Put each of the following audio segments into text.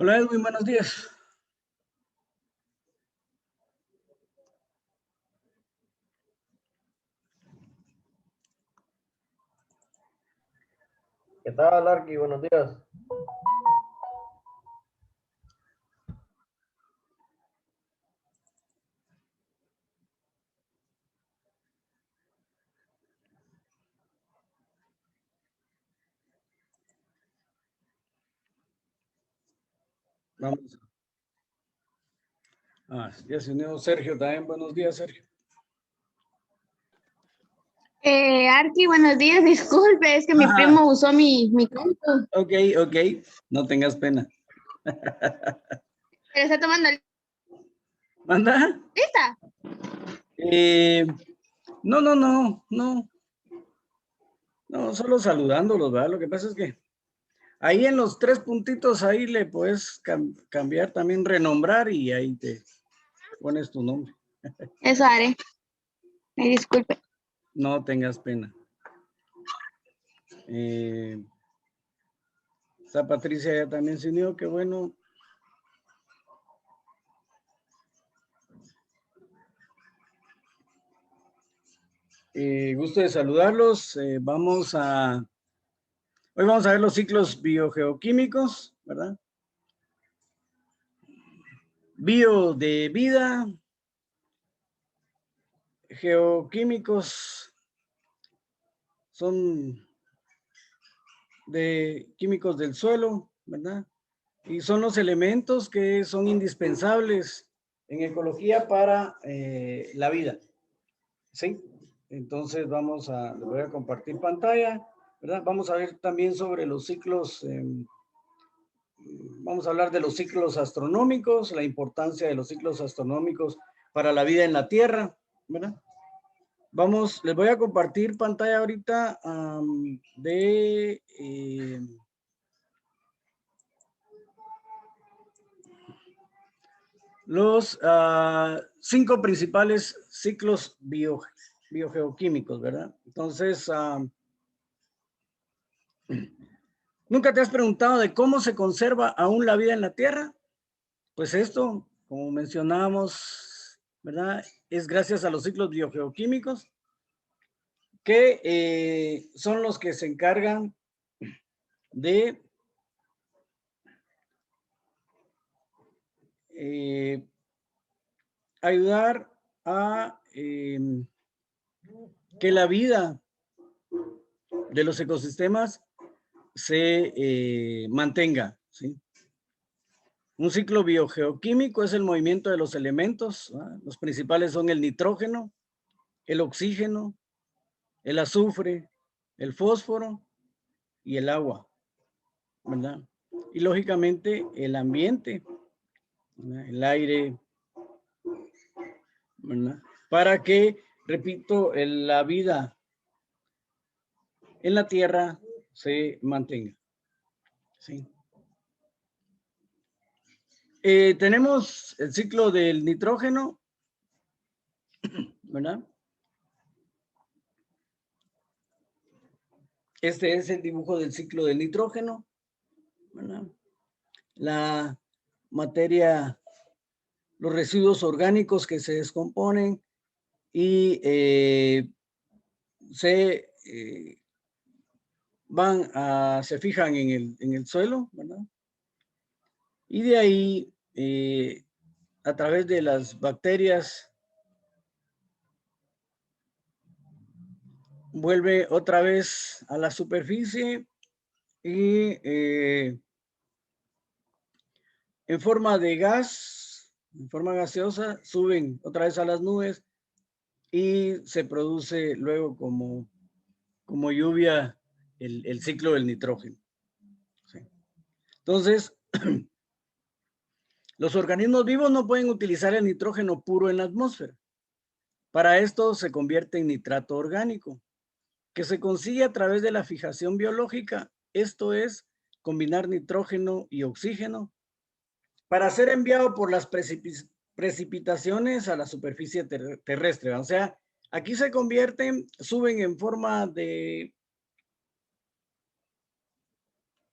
Hola Edwin, buenos días. ¿Qué tal, Arqui? Buenos días. Vamos. Ya se unió Sergio también. Buenos días, Sergio. Arqui, buenos días, disculpe, es que mi primo usó mi cuento. Ok, no tengas pena. Pero está tomando ¿Manda? lista. No, solo saludándolos, ¿verdad? Lo que pasa es que ahí en los 3 puntitos ahí le puedes cambiar también, renombrar y ahí te pones tu nombre. Eso haré. Disculpe. No tengas pena. Está Patricia ya también se unió, qué bueno. Gusto de saludarlos. Hoy vamos a ver los ciclos biogeoquímicos, ¿verdad? Bio de vida, geoquímicos son de químicos del suelo, ¿verdad? Y son los elementos que son indispensables en ecología para la vida, ¿sí? Entonces les voy a compartir pantalla, ¿verdad? Vamos a ver también sobre los ciclos, vamos a hablar de los ciclos astronómicos, la importancia de los ciclos astronómicos para la vida en la Tierra, ¿verdad? Les voy a compartir pantalla ahorita de los 5 principales ciclos biogeoquímicos, ¿verdad? Entonces, ¿nunca te has preguntado de cómo se conserva aún la vida en la Tierra? Pues esto, como mencionábamos, ¿verdad? Es gracias a los ciclos biogeoquímicos que son los que se encargan de ayudar a que la vida de los ecosistemas se mantenga, ¿sí? Un ciclo biogeoquímico es el movimiento de los elementos, ¿verdad? Los principales son el nitrógeno, el oxígeno, el azufre, el fósforo y el agua, ¿verdad? Y lógicamente el ambiente, ¿verdad? El aire, ¿verdad? Para que, repito, la vida en la Tierra se mantenga, ¿sí? Tenemos el ciclo del nitrógeno, ¿verdad? Este es el dibujo del ciclo del nitrógeno, ¿verdad? La materia, los residuos orgánicos que se descomponen y se fijan en el suelo, ¿verdad? Y de ahí, a través de las bacterias, vuelve otra vez a la superficie y en forma de gas, en forma gaseosa, suben otra vez a las nubes y se produce luego como lluvia el ciclo del nitrógeno. ¿Sí? Entonces, los organismos vivos no pueden utilizar el nitrógeno puro en la atmósfera. Para esto se convierte en nitrato orgánico, que se consigue a través de la fijación biológica, esto es, combinar nitrógeno y oxígeno, para ser enviado por las precipitaciones a la superficie terrestre. O sea, aquí se convierten, suben en forma de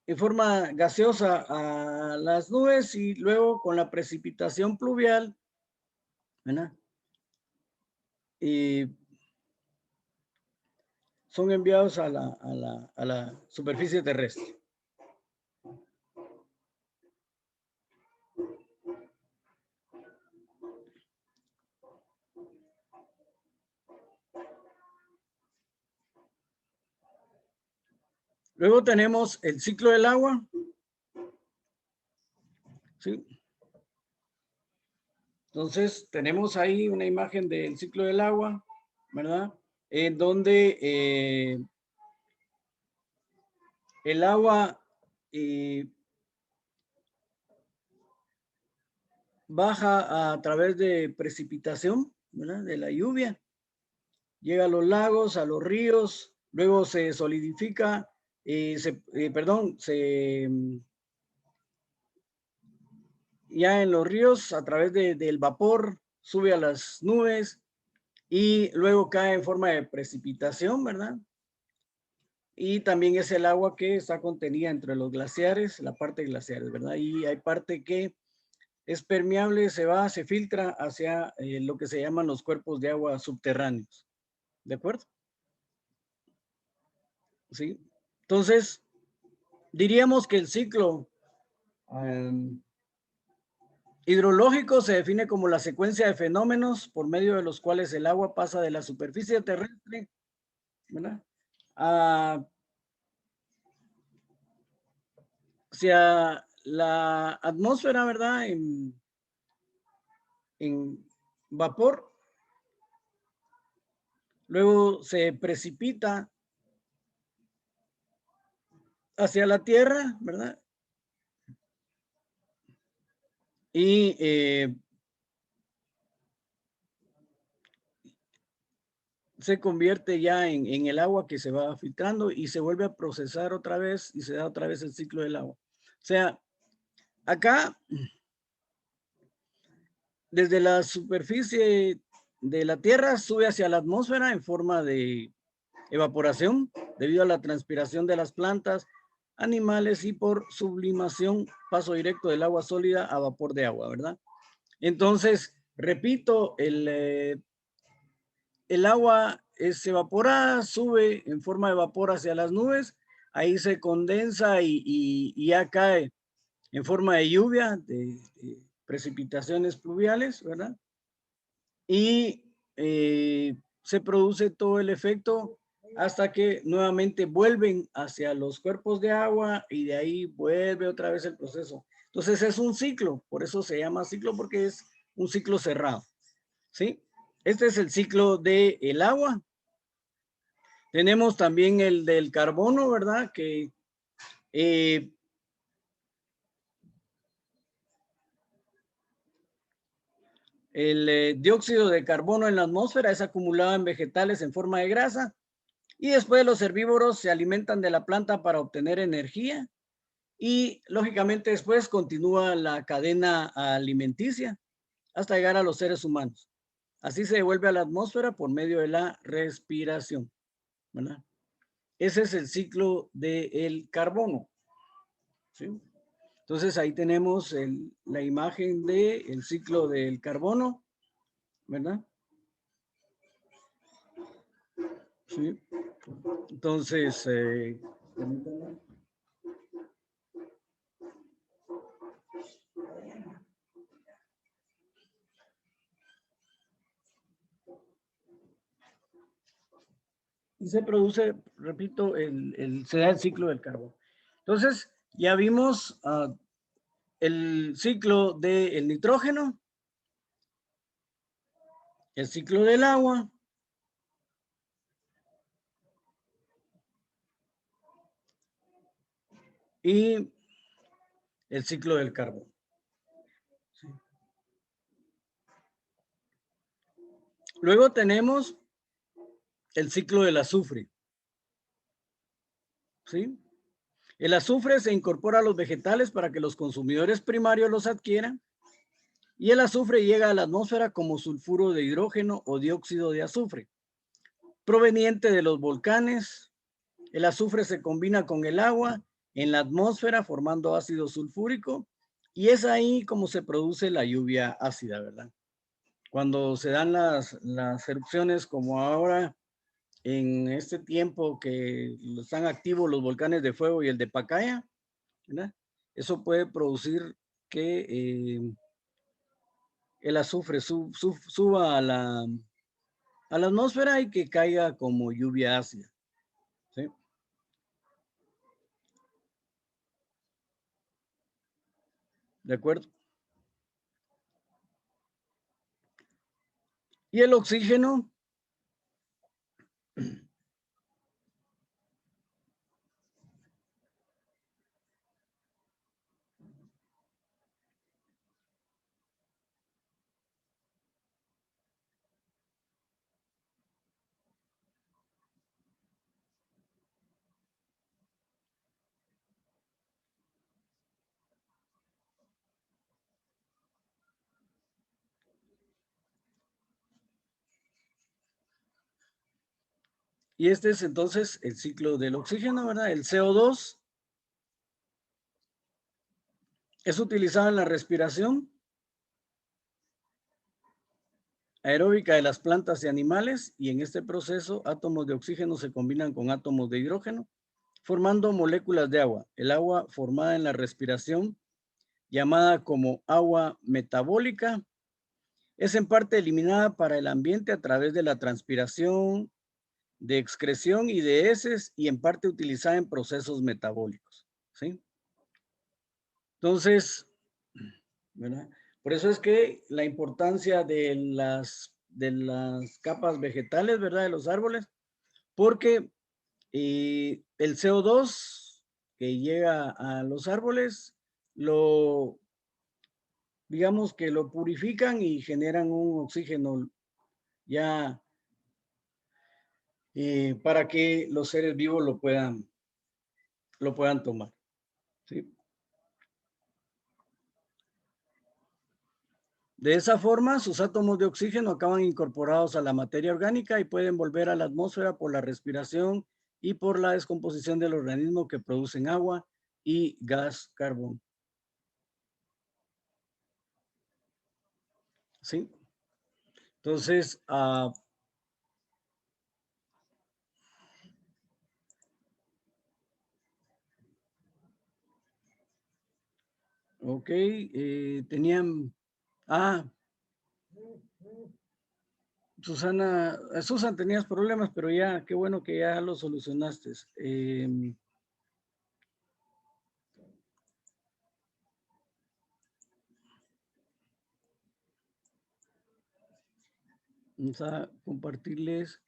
en forma gaseosa a las nubes y luego con la precipitación pluvial, ¿verdad? Y son enviados a la superficie terrestre. Luego tenemos el ciclo del agua. ¿Sí? Entonces, tenemos ahí una imagen del ciclo del agua, ¿verdad? En donde el agua baja a través de precipitación, ¿verdad? De la lluvia. Llega a los lagos, a los ríos, luego se solidifica, ya en los ríos a través del vapor, sube a las nubes y luego cae en forma de precipitación, ¿verdad? Y también es el agua que está contenida entre los glaciares, la parte de glaciares, ¿verdad? Y hay parte que es permeable, se filtra hacia lo que se llaman los cuerpos de agua subterráneos. ¿De acuerdo? ¿Sí? Entonces, diríamos que el ciclo hidrológico se define como la secuencia de fenómenos por medio de los cuales el agua pasa de la superficie terrestre, ¿verdad? Hacia la atmósfera, ¿verdad? En vapor. Luego se precipita hacia la tierra, ¿verdad? Y se convierte ya en el agua que se va filtrando y se vuelve a procesar otra vez y se da otra vez el ciclo del agua. O sea, acá, desde la superficie de la Tierra sube hacia la atmósfera en forma de evaporación debido a la transpiración de las plantas, animales y por sublimación, paso directo del agua sólida a vapor de agua, ¿verdad? Entonces, repito, el agua es evaporada, sube en forma de vapor hacia las nubes, ahí se condensa y ya cae en forma de lluvia, de precipitaciones pluviales, ¿verdad? Y se produce todo el efecto hasta que nuevamente vuelven hacia los cuerpos de agua y de ahí vuelve otra vez el proceso. Entonces es un ciclo, por eso se llama ciclo porque es un ciclo cerrado, ¿sí? Este es el ciclo del agua. Tenemos también el del carbono, ¿verdad? Que el dióxido de carbono en la atmósfera es acumulado en vegetales en forma de grasa y después los herbívoros se alimentan de la planta para obtener energía y lógicamente después continúa la cadena alimenticia hasta llegar a los seres humanos. Así se devuelve a la atmósfera por medio de la respiración, ¿verdad? Ese es el ciclo del carbono, ¿sí? Entonces ahí tenemos la imagen del ciclo del carbono, ¿verdad? Sí. Entonces, y se produce, repito, se da el ciclo del carbono. Entonces, ya vimos el ciclo del nitrógeno, el ciclo del agua, y el ciclo del carbono. ¿Sí? Luego tenemos el ciclo del azufre. ¿Sí? El azufre se incorpora a los vegetales para que los consumidores primarios los adquieran y el azufre llega a la atmósfera como sulfuro de hidrógeno o dióxido de azufre. Proveniente de los volcanes, el azufre se combina con el agua en la atmósfera formando ácido sulfúrico y es ahí como se produce la lluvia ácida, ¿verdad? Cuando se dan las erupciones como ahora, en este tiempo que están activos los volcanes de fuego y el de Pacaya, ¿verdad? Eso puede producir que el azufre suba a la atmósfera y que caiga como lluvia ácida, ¿sí? ¿De acuerdo? Y el oxígeno, y este es entonces el ciclo del oxígeno, ¿verdad? El CO2 es utilizado en la respiración aeróbica de las plantas y animales y en este proceso átomos de oxígeno se combinan con átomos de hidrógeno formando moléculas de agua. El agua formada en la respiración, llamada como agua metabólica, es en parte eliminada para el ambiente a través de la transpiración, de excreción y de heces y en parte utilizada en procesos metabólicos, ¿sí? Entonces, ¿verdad? Por eso es que la importancia de las capas vegetales, ¿verdad? De los árboles, porque el CO2 que llega a los árboles, digamos que lo purifican y generan un oxígeno ya para que los seres vivos lo puedan tomar, ¿sí? De esa forma, sus átomos de oxígeno acaban incorporados a la materia orgánica y pueden volver a la atmósfera por la respiración y por la descomposición del organismo que producen agua y gas carbón. ¿Sí? Entonces, ok, tenían, Susana, Susan, tenías problemas, pero ya, qué bueno que ya lo solucionaste. Vamos a compartirles.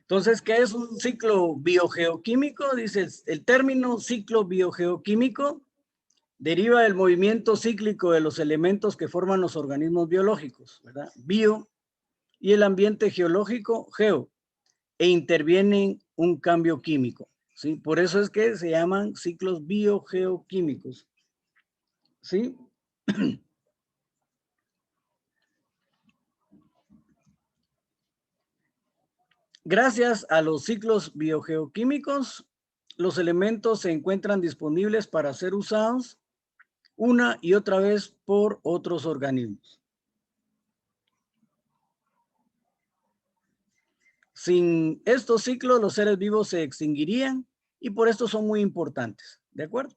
Entonces, ¿qué es un ciclo biogeoquímico? Dice, el término ciclo biogeoquímico deriva del movimiento cíclico de los elementos que forman los organismos biológicos, ¿verdad? Bio y el ambiente geológico, geo, e intervienen un cambio químico, ¿sí? Por eso es que se llaman ciclos biogeoquímicos, ¿sí? Gracias a los ciclos biogeoquímicos, los elementos se encuentran disponibles para ser usados una y otra vez por otros organismos. Sin estos ciclos, los seres vivos se extinguirían y por esto son muy importantes, ¿de acuerdo?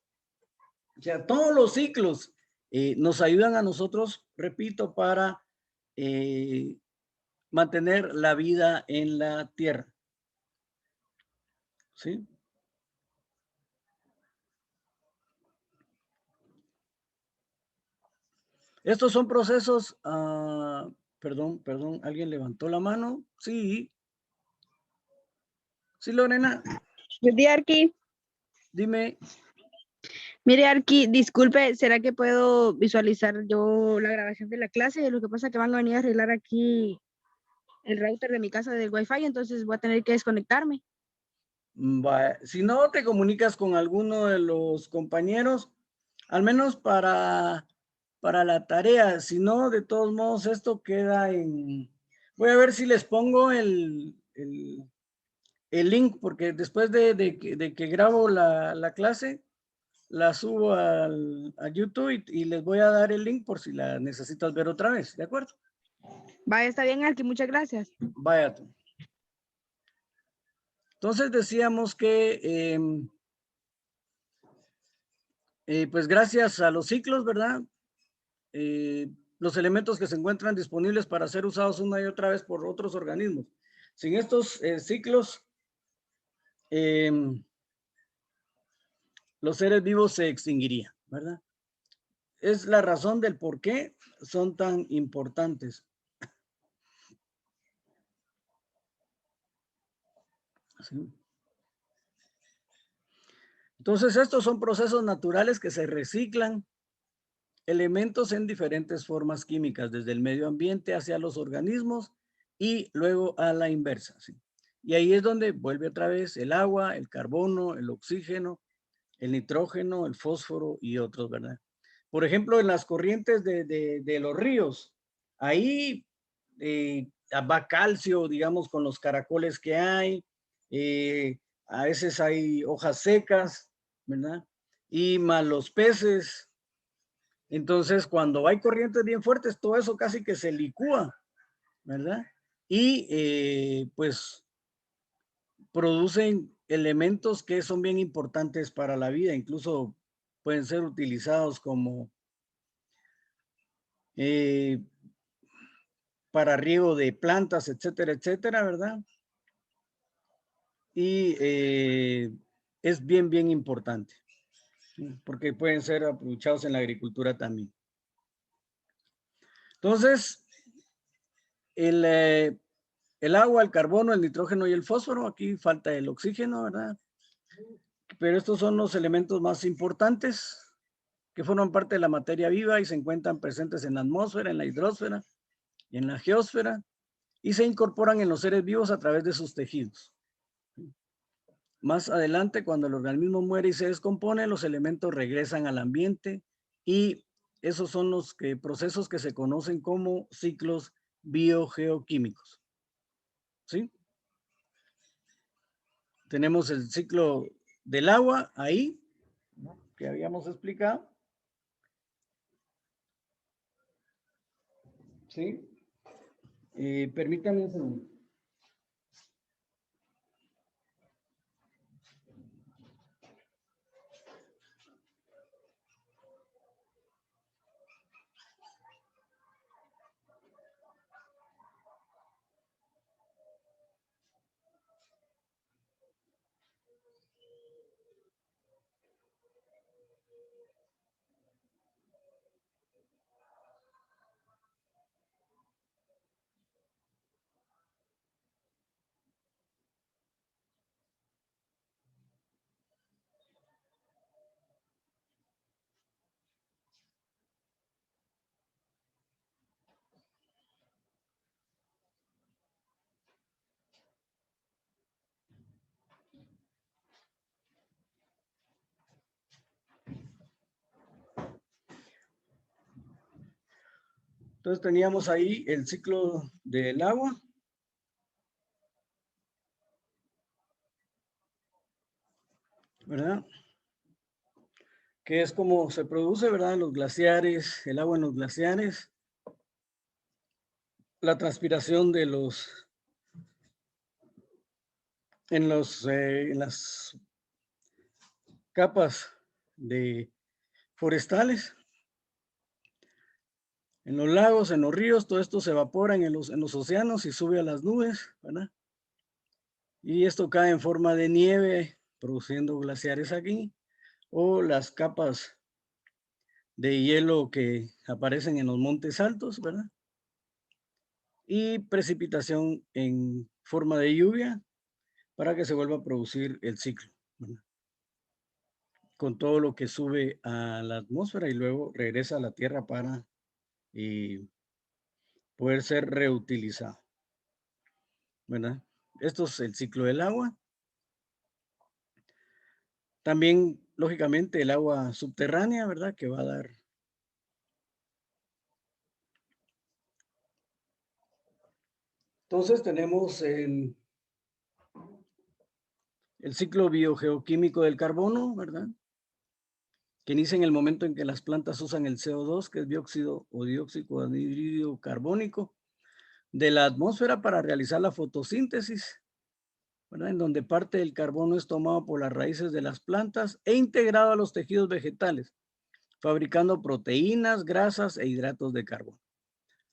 O sea, todos los ciclos nos ayudan a nosotros, repito, para mantener la vida en la Tierra, ¿sí? Estos son procesos, Perdón, ¿alguien levantó la mano? Sí. Sí, Lorena, Mire, Arqui, dime. disculpe, ¿será que puedo visualizar yo la grabación de la clase? Lo que pasa es que van a venir a arreglar aquí el router de mi casa del Wi-Fi, entonces voy a tener que desconectarme. Si no te comunicas con alguno de los compañeros, al menos para la tarea, si no, de todos modos esto queda en... Voy a ver si les pongo el link, porque después de que grabo la clase, la subo a YouTube y les voy a dar el link por si la necesitas ver otra vez, ¿de acuerdo? Vaya, está bien, Arqui, muchas gracias. Vaya tú. Entonces decíamos que, pues gracias a los ciclos, ¿verdad? Los elementos que se encuentran disponibles para ser usados una y otra vez por otros organismos. Sin estos ciclos, los seres vivos se extinguirían, ¿verdad? Es la razón del por qué son tan importantes. ¿Sí? Entonces, estos son procesos naturales que se reciclan elementos en diferentes formas químicas, desde el medio ambiente hacia los organismos y luego a la inversa. ¿Sí? Y ahí es donde vuelve otra vez el agua, el carbono, el oxígeno, el nitrógeno, el fósforo y otros, ¿verdad? Por ejemplo, en las corrientes de los ríos, ahí va calcio, digamos, con los caracoles que hay, a veces hay hojas secas, ¿verdad? Y más los peces. Entonces, cuando hay corrientes bien fuertes, todo eso casi que se licúa, ¿verdad? Y pues producen elementos que son bien importantes para la vida, incluso pueden ser utilizados como para riego de plantas, etcétera, etcétera, ¿verdad? Y es bien importante, ¿sí? Porque pueden ser aprovechados en la agricultura también. Entonces, el agua, el carbono, el nitrógeno y el fósforo, aquí falta el oxígeno, ¿verdad? Pero estos son los elementos más importantes que forman parte de la materia viva y se encuentran presentes en la atmósfera, en la hidrosfera y en la geósfera y se incorporan en los seres vivos a través de sus tejidos. Más adelante, cuando el organismo muere y se descompone, los elementos regresan al ambiente y esos son los procesos que se conocen como ciclos biogeoquímicos. ¿Sí? Tenemos el ciclo del agua ahí, ¿no? Que habíamos explicado. ¿Sí? Permítanme un segundo. Entonces teníamos ahí el ciclo del agua. ¿Verdad? Que es como se produce, ¿verdad? En los glaciares, el agua en los glaciares, la transpiración de en las capas de forestales, en los lagos, en los ríos, todo esto se evapora en los océanos y sube a las nubes, ¿verdad? Y esto cae en forma de nieve, produciendo glaciares aquí, o las capas de hielo que aparecen en los montes altos, ¿verdad? y precipitación en forma de lluvia para que se vuelva a producir el ciclo, ¿verdad? Con todo lo que sube a la atmósfera y luego regresa a la Tierra para poder ser reutilizado, ¿verdad? Esto es el ciclo del agua. También, lógicamente, el agua subterránea, ¿verdad? Que va a dar. Entonces tenemos el ciclo biogeoquímico del carbono, ¿verdad? Que inicia en el momento en que las plantas usan el CO2, que es dióxido o dióxido anhídrido carbónico, de la atmósfera para realizar la fotosíntesis, ¿verdad? En donde parte del carbono es tomado por las raíces de las plantas e integrado a los tejidos vegetales, fabricando proteínas, grasas e hidratos de carbono.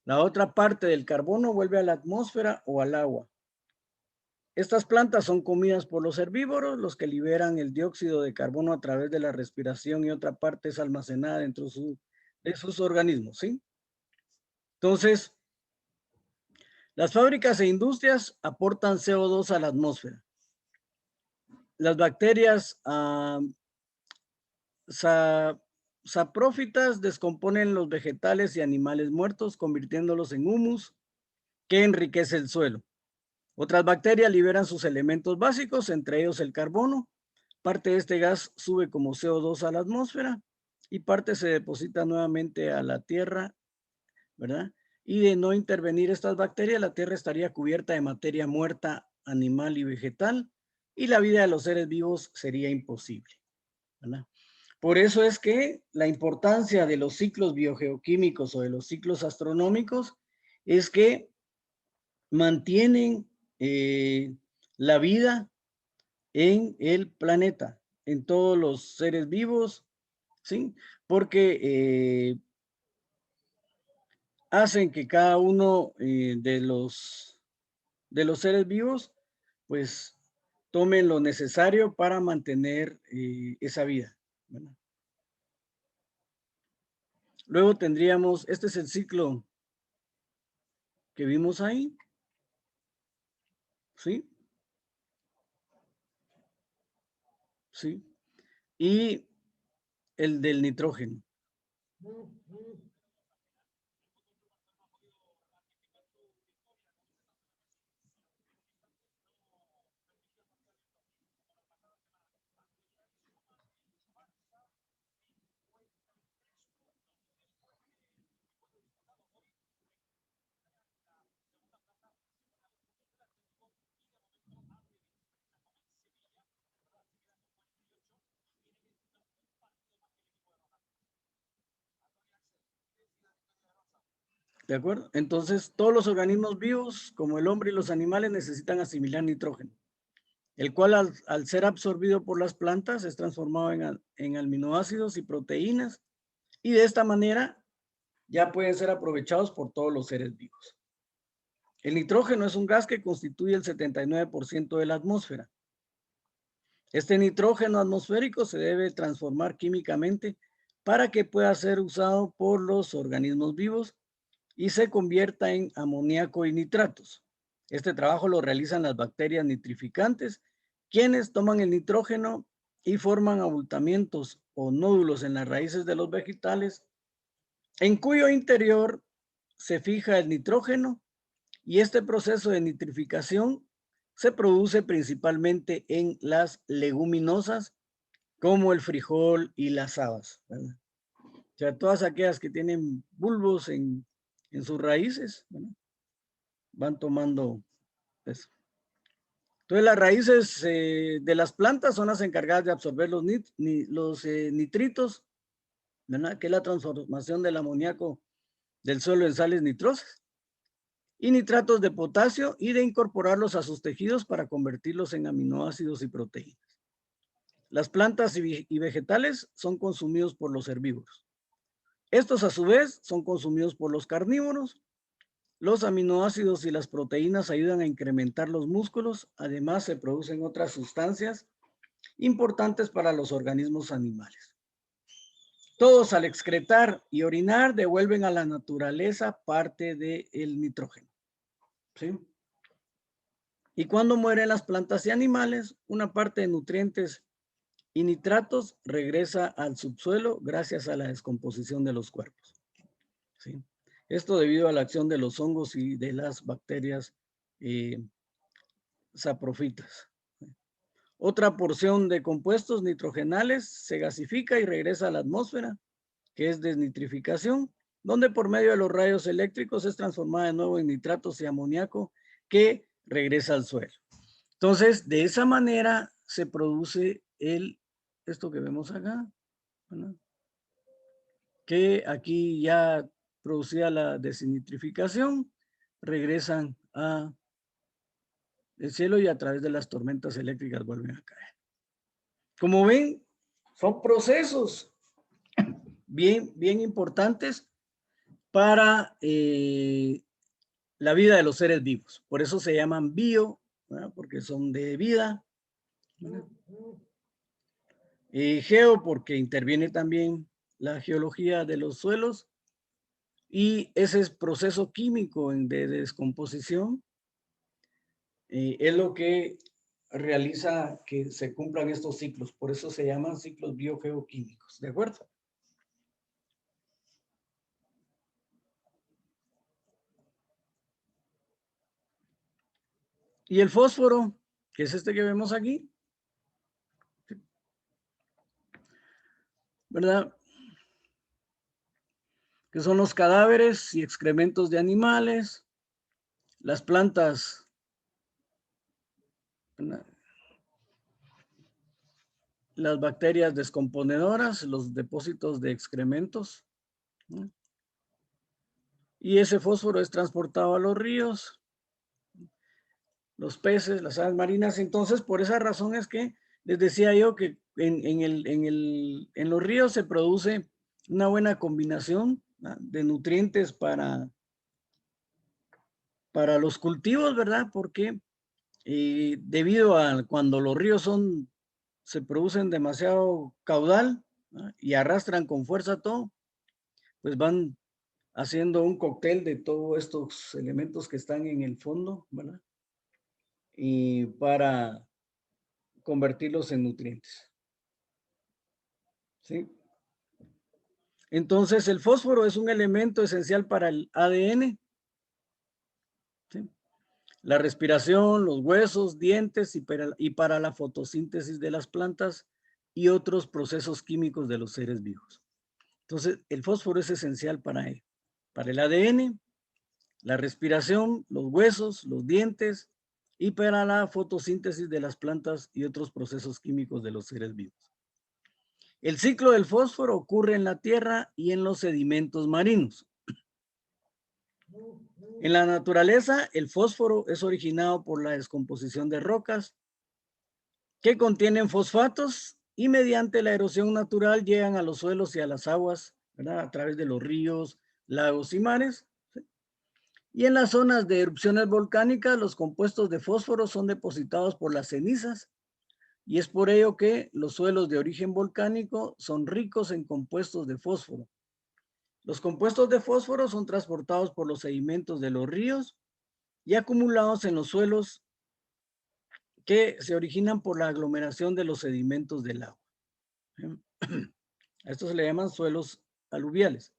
La otra parte del carbono vuelve a la atmósfera o al agua. Estas plantas son comidas por los herbívoros, los que liberan el dióxido de carbono a través de la respiración, y otra parte es almacenada dentro de sus organismos, ¿sí? Entonces, las fábricas e industrias aportan CO2 a la atmósfera. Las bacterias saprófitas descomponen los vegetales y animales muertos, convirtiéndolos en humus que enriquece el suelo. Otras bacterias liberan sus elementos básicos, entre ellos el carbono. Parte de este gas sube como CO2 a la atmósfera y parte se deposita nuevamente a la tierra, ¿verdad? Y de no intervenir estas bacterias, la tierra estaría cubierta de materia muerta animal y vegetal, y la vida de los seres vivos sería imposible, ¿verdad? Por eso es que la importancia de los ciclos biogeoquímicos o de los ciclos astronómicos es que mantienen la vida en el planeta, en todos los seres vivos, ¿sí? Porque hacen que cada uno de los seres vivos, pues, tomen lo necesario para mantener esa vida, ¿verdad? Luego tendríamos, este es el ciclo que vimos ahí, ¿sí? ¿Sí? Y el del nitrógeno. ¿De acuerdo? Entonces, todos los organismos vivos, como el hombre y los animales, necesitan asimilar nitrógeno, el cual al ser absorbido por las plantas es transformado en aminoácidos y proteínas, y de esta manera ya pueden ser aprovechados por todos los seres vivos. El nitrógeno es un gas que constituye el 79% de la atmósfera. Este nitrógeno atmosférico se debe transformar químicamente para que pueda ser usado por los organismos vivos y se convierta en amoníaco y nitratos. Este trabajo lo realizan las bacterias nitrificantes, quienes toman el nitrógeno y forman abultamientos o nódulos en las raíces de los vegetales, en cuyo interior se fija el nitrógeno, y este proceso de nitrificación se produce principalmente en las leguminosas como el frijol y las habas, ¿verdad? O sea, todas aquellas que tienen bulbos en sus raíces, ¿verdad? Van tomando eso. Entonces, las raíces de las plantas son las encargadas de absorber los nitritos, ¿verdad? Que es la transformación del amoníaco del suelo en sales nitrosas y nitratos de potasio, y de incorporarlos a sus tejidos para convertirlos en aminoácidos y proteínas. Las plantas y vegetales son consumidos por los herbívoros. Estos, a su vez, son consumidos por los carnívoros. Los aminoácidos y las proteínas ayudan a incrementar los músculos. Además, se producen otras sustancias importantes para los organismos animales. Todos, al excretar y orinar, devuelven a la naturaleza parte del nitrógeno. ¿sí? Y cuando mueren las plantas y animales, una parte de nutrientes y nitratos regresa al subsuelo gracias a la descomposición de los cuerpos, ¿sí? Esto debido a la acción de los hongos y de las bacterias saprofitas. Otra porción de compuestos nitrogenales se gasifica y regresa a la atmósfera, que es desnitrificación, donde por medio de los rayos eléctricos es transformada de nuevo en nitratos y amoníaco que regresa al suelo. Entonces, de esa manera se produce esto que vemos acá, ¿verdad? Que aquí ya producía la desnitrificación, regresan a el cielo y a través de las tormentas eléctricas vuelven a caer. Como ven, son procesos bien importantes para la vida de los seres vivos. Por eso se llaman bio, ¿verdad? Porque son de vida. Geo, porque interviene también la geología de los suelos. Y ese proceso químico de descomposición es lo que realiza que se cumplan estos ciclos. Por eso se llaman ciclos biogeoquímicos. ¿De acuerdo? Y el fósforo, que es este que vemos aquí, ¿verdad? Que son los cadáveres y excrementos de animales, las plantas, ¿verdad? Las bacterias descomponedoras, los depósitos de excrementos, ¿no? Y ese fósforo es transportado a los ríos, los peces, las aves marinas. Entonces, por esa razón es que les decía yo que en los ríos se produce una buena combinación, ¿verdad?, de nutrientes para los cultivos, ¿verdad? Porque debido a cuando los ríos se producen demasiado caudal, ¿verdad?, y arrastran con fuerza todo, pues van haciendo un cóctel de todos estos elementos que están en el fondo, ¿verdad? Y para convertirlos en nutrientes, ¿sí? Entonces, el fósforo es un elemento esencial para el ADN, ¿sí?, la respiración, los huesos, dientes y para la fotosíntesis de las plantas y otros procesos químicos de los seres vivos. Entonces, el fósforo es esencial para él, para el ADN, la respiración, los huesos, los dientes y para la fotosíntesis de las plantas y otros procesos químicos de los seres vivos. El ciclo del fósforo ocurre en la tierra y en los sedimentos marinos. En la naturaleza, el fósforo es originado por la descomposición de rocas que contienen fosfatos y mediante la erosión natural llegan a los suelos y a las aguas, ¿verdad?, a través de los ríos, lagos y mares, ¿sí? Y en las zonas de erupciones volcánicas, los compuestos de fósforo son depositados por las cenizas y es por ello que los suelos de origen volcánico son ricos en compuestos de fósforo. Los compuestos de fósforo son transportados por los sedimentos de los ríos y acumulados en los suelos que se originan por la aglomeración de los sedimentos del agua. A estos se le llaman suelos aluviales.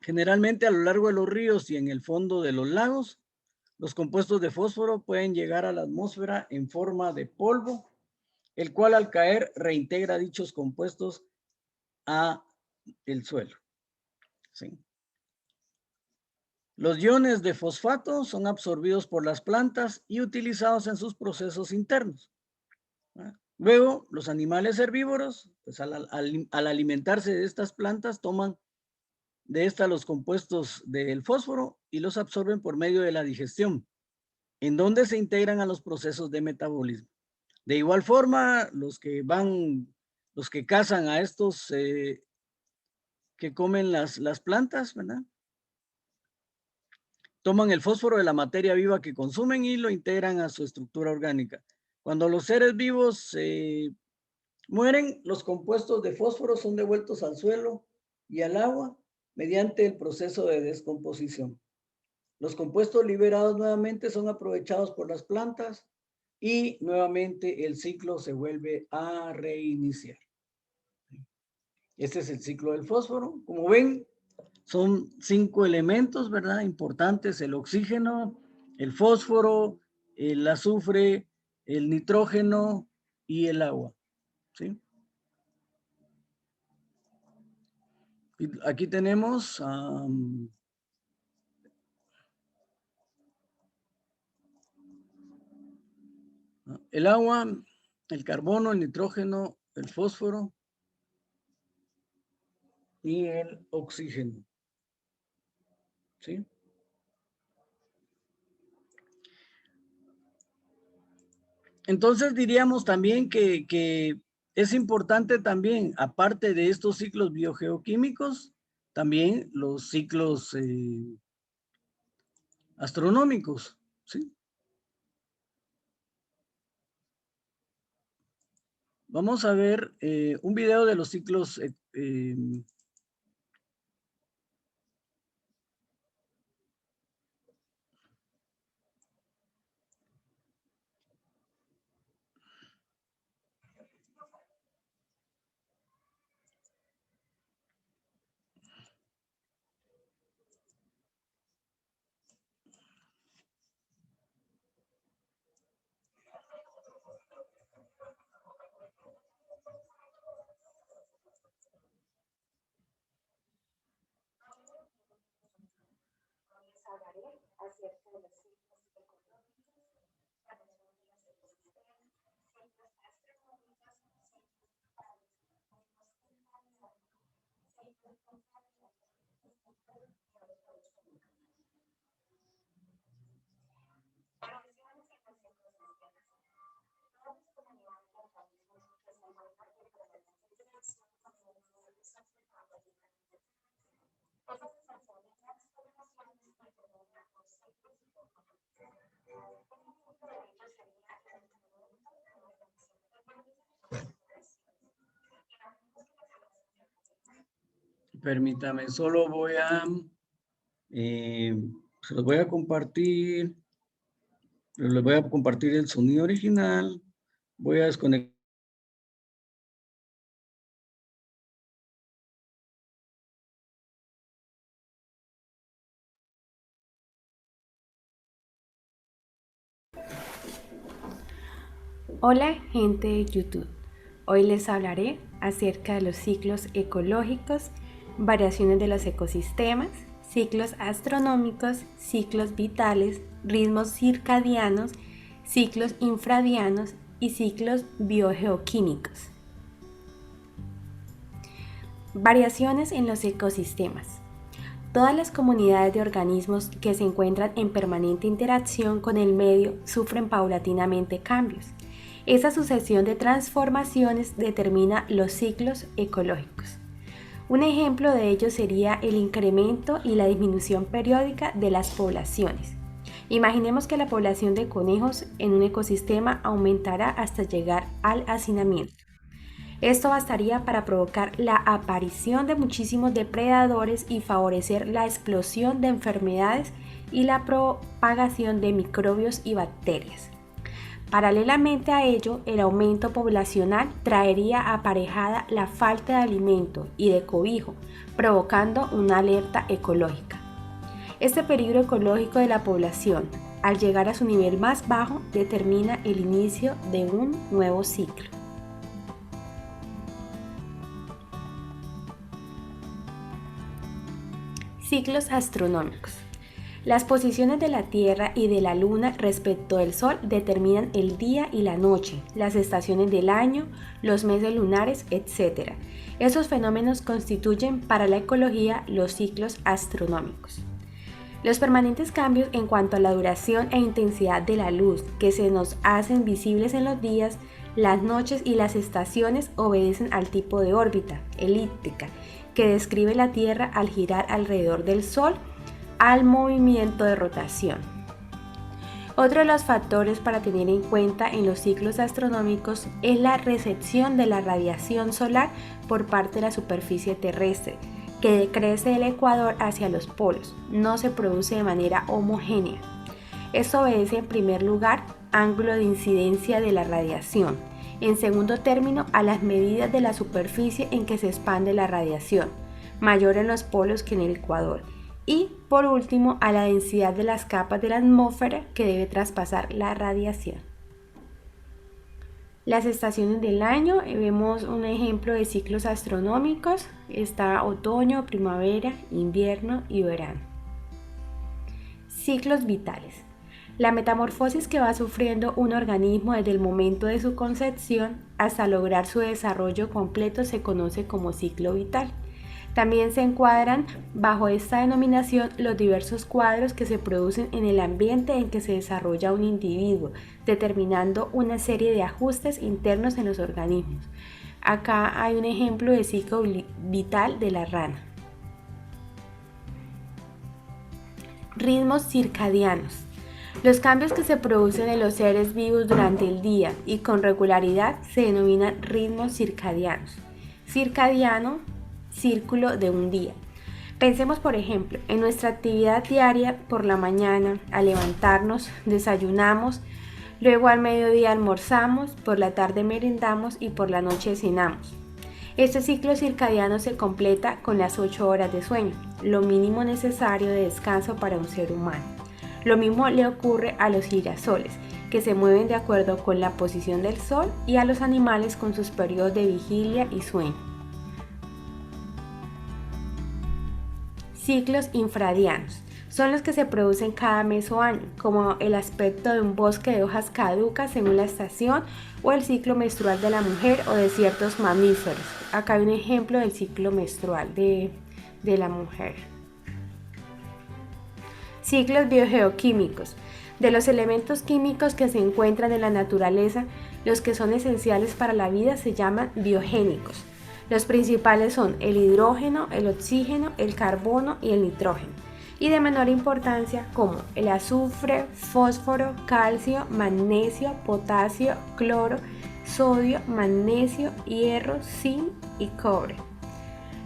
Generalmente a lo largo de los ríos y en el fondo de los lagos, los compuestos de fósforo pueden llegar a la atmósfera en forma de polvo, el cual al caer reintegra dichos compuestos a el suelo, ¿sí? Los iones de fosfato son absorbidos por las plantas y utilizados en sus procesos internos, ¿verdad? Luego, los animales herbívoros, pues al alimentarse de estas plantas, toman de estas los compuestos del fósforo y los absorben por medio de la digestión, en donde se integran a los procesos de metabolismo. De igual forma, los que cazan a estos que comen las plantas, ¿verdad?, toman el fósforo de la materia viva que consumen y lo integran a su estructura orgánica. Cuando los seres vivos mueren, los compuestos de fósforo son devueltos al suelo y al agua mediante el proceso de descomposición. Los compuestos liberados nuevamente son aprovechados por las plantas y nuevamente el ciclo se vuelve a reiniciar. Este es el ciclo del fósforo. Como ven, son 5 elementos, ¿verdad? Importantes: el oxígeno, el fósforo, el azufre, el nitrógeno y el agua, ¿sí? Y aquí tenemos el agua, el carbono, el nitrógeno, el fósforo y el oxígeno, ¿sí? Entonces diríamos también que es importante también, aparte de estos ciclos biogeoquímicos, también los ciclos astronómicos, ¿sí? Vamos a ver un video de los ciclos permítame, solo voy a, se los voy a compartir, les voy a compartir el sonido original, voy a desconectar. Hola gente de YouTube, hoy les hablaré acerca de los ciclos ecológicos, variaciones de los ecosistemas, ciclos astronómicos, ciclos vitales, ritmos circadianos, ciclos infradianos y ciclos biogeoquímicos. Variaciones en los ecosistemas. Todas las comunidades de organismos que se encuentran en permanente interacción con el medio sufren paulatinamente cambios. Esa sucesión de transformaciones determina los ciclos ecológicos. Un ejemplo de ello sería el incremento y la disminución periódica de las poblaciones. Imaginemos que la población de conejos en un ecosistema aumentará hasta llegar al hacinamiento. Esto bastaría para provocar la aparición de muchísimos depredadores y favorecer la explosión de enfermedades y la propagación de microbios y bacterias. Paralelamente a ello, el aumento poblacional traería aparejada la falta de alimento y de cobijo, provocando una alerta ecológica. Este peligro ecológico de la población, al llegar a su nivel más bajo, determina el inicio de un nuevo ciclo. Ciclos astronómicos. Las posiciones de la Tierra y de la Luna respecto del Sol determinan el día y la noche, las estaciones del año, los meses lunares, etc. Esos fenómenos constituyen para la ecología los ciclos astronómicos. Los permanentes cambios en cuanto a la duración e intensidad de la luz que se nos hacen visibles en los días, las noches y las estaciones obedecen al tipo de órbita elíptica que describe la Tierra al girar alrededor del Sol, al movimiento de rotación. Otro de los factores para tener en cuenta en los ciclos astronómicos es la recepción de la radiación solar por parte de la superficie terrestre, que decrece del ecuador hacia los polos, no se produce de manera homogénea. Esto obedece en primer lugar ángulo de incidencia de la radiación, en segundo término a las medidas de la superficie en que se expande la radiación, mayor en los polos que en el ecuador, y por último a la densidad de las capas de la atmósfera que debe traspasar la radiación. Las estaciones del año, vemos un ejemplo de ciclos astronómicos, está otoño, primavera, invierno y verano. Ciclos vitales. La metamorfosis que va sufriendo un organismo desde el momento de su concepción hasta lograr su desarrollo completo se conoce como ciclo vital. También se encuadran bajo esta denominación los diversos cuadros que se producen en el ambiente en que se desarrolla un individuo, determinando una serie de ajustes internos en los organismos. Acá hay un ejemplo de ciclo vital de la rana. Ritmos circadianos. Los cambios que se producen en los seres vivos durante el día y con regularidad se denominan ritmos circadianos. Circadiano, círculo de un día. Pensemos, por ejemplo, en nuestra actividad diaria por la mañana, al levantarnos, desayunamos, luego al mediodía almorzamos, por la tarde merendamos y por la noche cenamos. Este ciclo circadiano se completa con las 8 horas de sueño, lo mínimo necesario de descanso para un ser humano. Lo mismo le ocurre a los girasoles, que se mueven de acuerdo con la posición del sol, y a los animales con sus periodos de vigilia y sueño. Ciclos infradianos son los que se producen cada mes o año, como el aspecto de un bosque de hojas caducas según la estación, o el ciclo menstrual de la mujer o de ciertos mamíferos. Acá hay un ejemplo del ciclo menstrual de la mujer. Ciclos biogeoquímicos. De los elementos químicos que se encuentran en la naturaleza, los que son esenciales para la vida se llaman biogénicos. Los principales son el hidrógeno, el oxígeno, el carbono y el nitrógeno, y de menor importancia como el azufre, fósforo, calcio, magnesio, potasio, cloro, sodio, magnesio, hierro, zinc y cobre.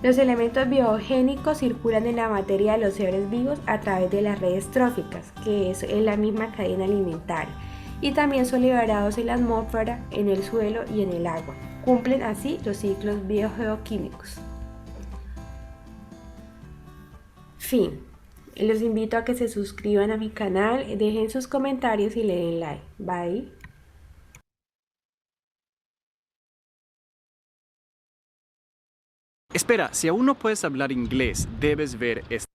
Los elementos biogénicos circulan en la materia de los seres vivos a través de las redes tróficas, que es en la misma cadena alimentaria, y también son liberados en la atmósfera, en el suelo y en el agua. Cumplen así los ciclos biogeoquímicos. Fin. Los invito a que se suscriban a mi canal, dejen sus comentarios y le den like. Bye. Espera, si aún no puedes hablar inglés, debes ver esto.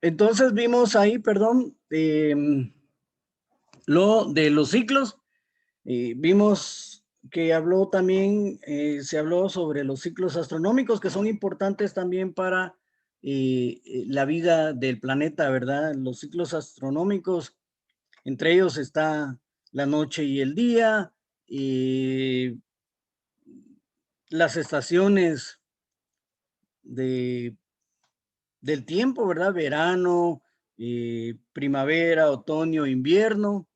Entonces vimos ahí, perdón, lo de los ciclos. Vimos que habló también, se habló sobre los ciclos astronómicos, que son importantes también para la vida del planeta, ¿verdad? Los ciclos astronómicos, entre ellos está la noche y el día, las estaciones del tiempo, ¿verdad? Verano, primavera, otoño, invierno,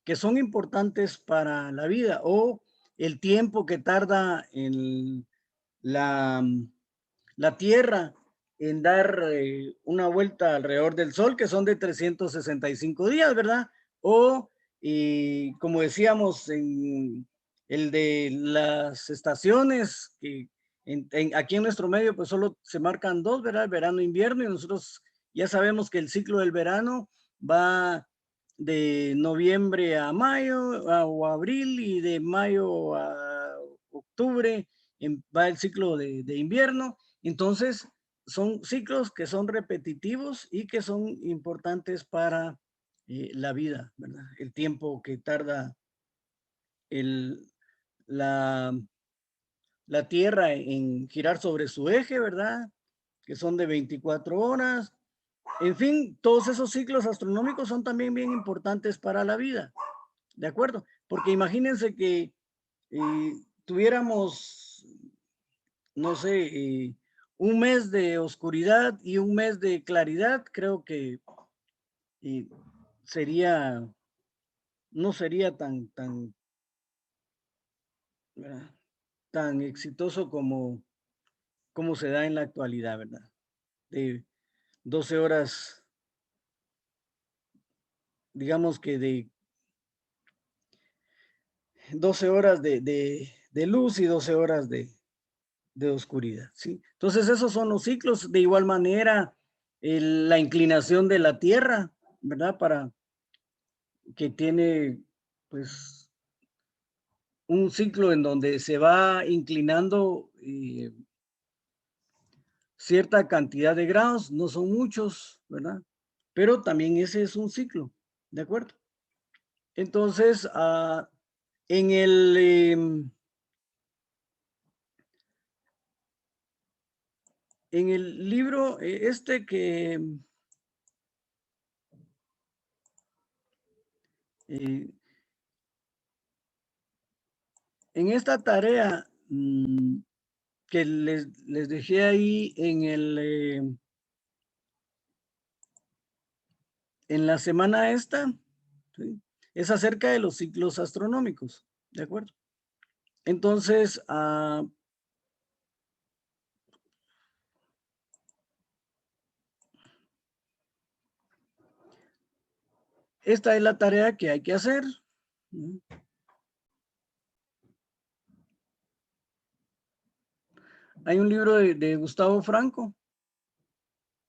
que son importantes para la vida, o el tiempo que tarda en la Tierra en dar una vuelta alrededor del Sol, que son de 365 días, ¿verdad? O, como decíamos, en el de las estaciones, que aquí en nuestro medio pues solo se marcan dos, ¿verdad? Verano e invierno, y nosotros ya sabemos que el ciclo del verano va de noviembre a mayo o abril, y de mayo a octubre va el ciclo de invierno. Entonces, son ciclos que son repetitivos y que son importantes para la vida, ¿verdad? El tiempo que tarda la Tierra en girar sobre su eje, ¿verdad? Que son de 24 horas. En fin, todos esos ciclos astronómicos son también bien importantes para la vida, ¿de acuerdo? Porque imagínense que tuviéramos, no sé, un mes de oscuridad y un mes de claridad, creo que sería, no sería ¿verdad? Tan exitoso como se da en la actualidad, ¿verdad? De 12 horas, digamos que de 12 horas de luz y 12 horas de oscuridad, ¿sí? Entonces esos son los ciclos. De igual manera, la inclinación de la Tierra, ¿verdad? Para que tiene, pues, un ciclo en donde se va inclinando cierta cantidad de grados, no son muchos, ¿verdad? Pero también ese es un ciclo, ¿de acuerdo? Entonces, en el libro este que en esta tarea que les dejé ahí en la semana esta, ¿sí? Es acerca de los ciclos astronómicos, ¿de acuerdo? Entonces, esta es la tarea que hay que hacer. Hay un libro de Gustavo Franco,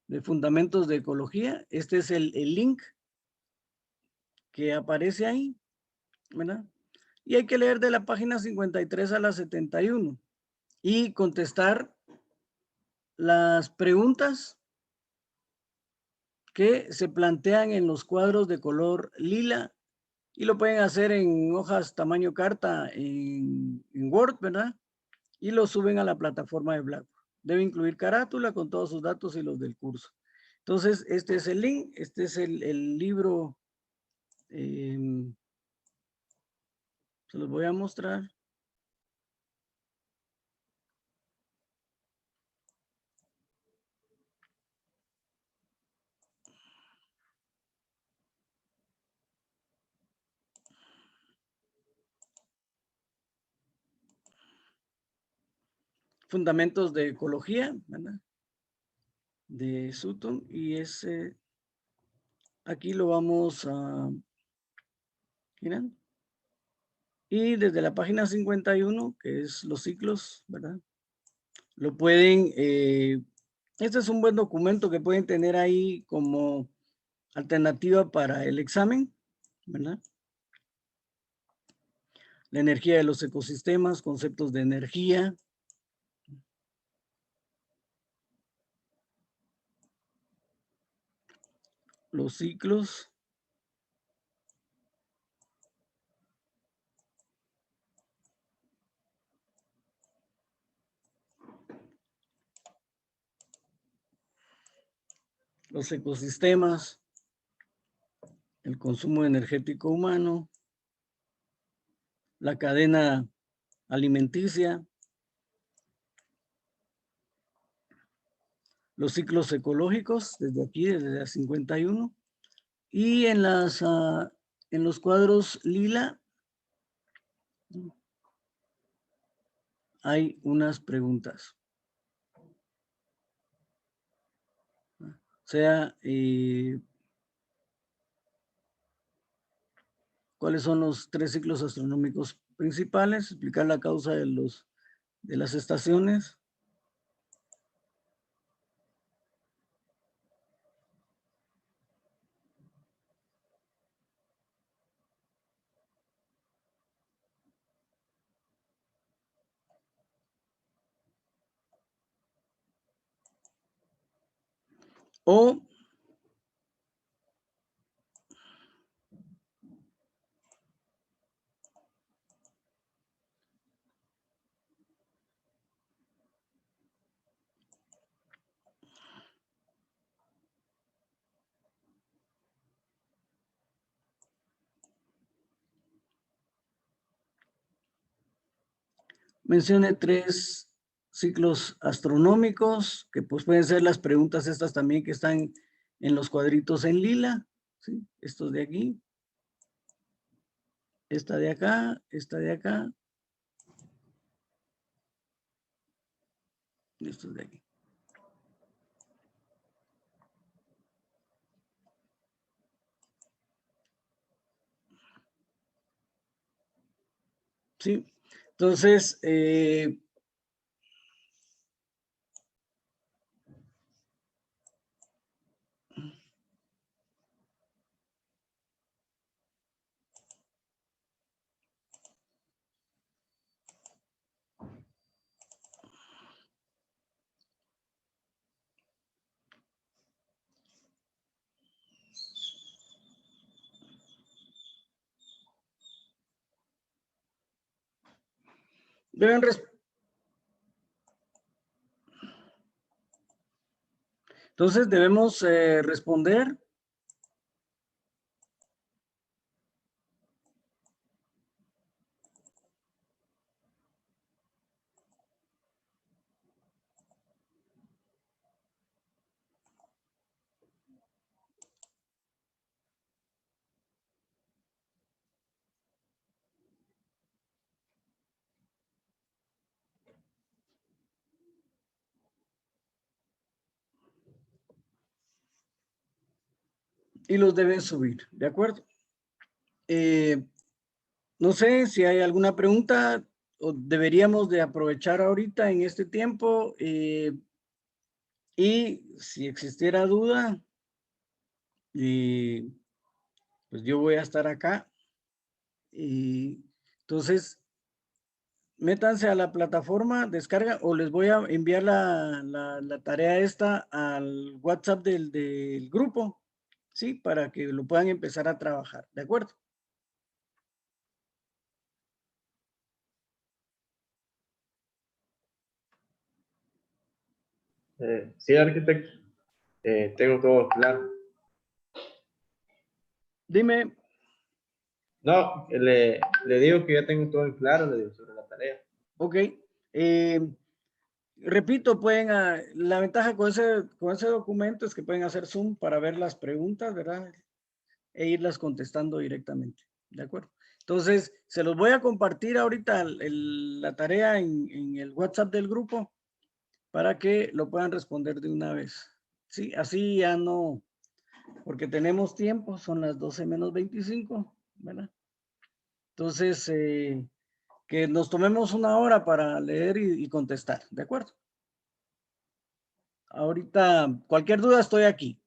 de Fundamentos de Ecología. Este es el link que aparece ahí, ¿verdad? Y hay que leer de la página 53 a la 71 y contestar las preguntas que se plantean en los cuadros de color lila, y lo pueden hacer en hojas tamaño carta en Word, ¿verdad? Y lo suben a la plataforma de Blackboard. Debe incluir carátula con todos sus datos y los del curso. Entonces, este es el link, este es el libro. Se los voy a mostrar. Fundamentos de Ecología, ¿verdad? De Sutton, y ese aquí lo vamos a girar. Y desde la página 51, que es los ciclos, ¿verdad? Lo pueden, este es un buen documento que pueden tener ahí como alternativa para el examen, ¿verdad? La energía de los ecosistemas, conceptos de energía. Los ciclos. Los ecosistemas. El consumo energético humano. La cadena alimenticia. Los ciclos ecológicos, desde aquí, desde la 51. Y en los cuadros lila hay unas preguntas. sea, cuáles son los 3 ciclos astronómicos principales, explicar la causa de las estaciones. O mencione 3 ciclos astronómicos, que pues pueden ser las preguntas estas también que están en los cuadritos en lila, ¿sí? Estos de aquí, esta de acá, esta de acá, y estos de aquí. Sí, entonces, debemos responder. Y los deben subir, ¿de acuerdo? No sé si hay alguna pregunta o deberíamos de aprovechar ahorita en este tiempo y si existiera duda, pues yo voy a estar acá y entonces métanse a la plataforma, descarga o les voy a enviar la tarea esta al WhatsApp del grupo, ¿sí? Para que lo puedan empezar a trabajar, ¿de acuerdo? Sí, arquitecto. Tengo todo claro. Dime. No, le digo que ya tengo todo en claro, le digo, sobre la tarea. Ok. Repito, la ventaja con ese documento es que pueden hacer zoom para ver las preguntas, ¿verdad? E irlas contestando directamente, ¿de acuerdo? Entonces, se los voy a compartir ahorita la tarea en el WhatsApp del grupo para que lo puedan responder de una vez. Sí, así ya no, porque tenemos tiempo, son las 12 menos 25, ¿verdad? Entonces, que nos tomemos una hora para leer y contestar, ¿de acuerdo? Ahorita, cualquier duda estoy aquí.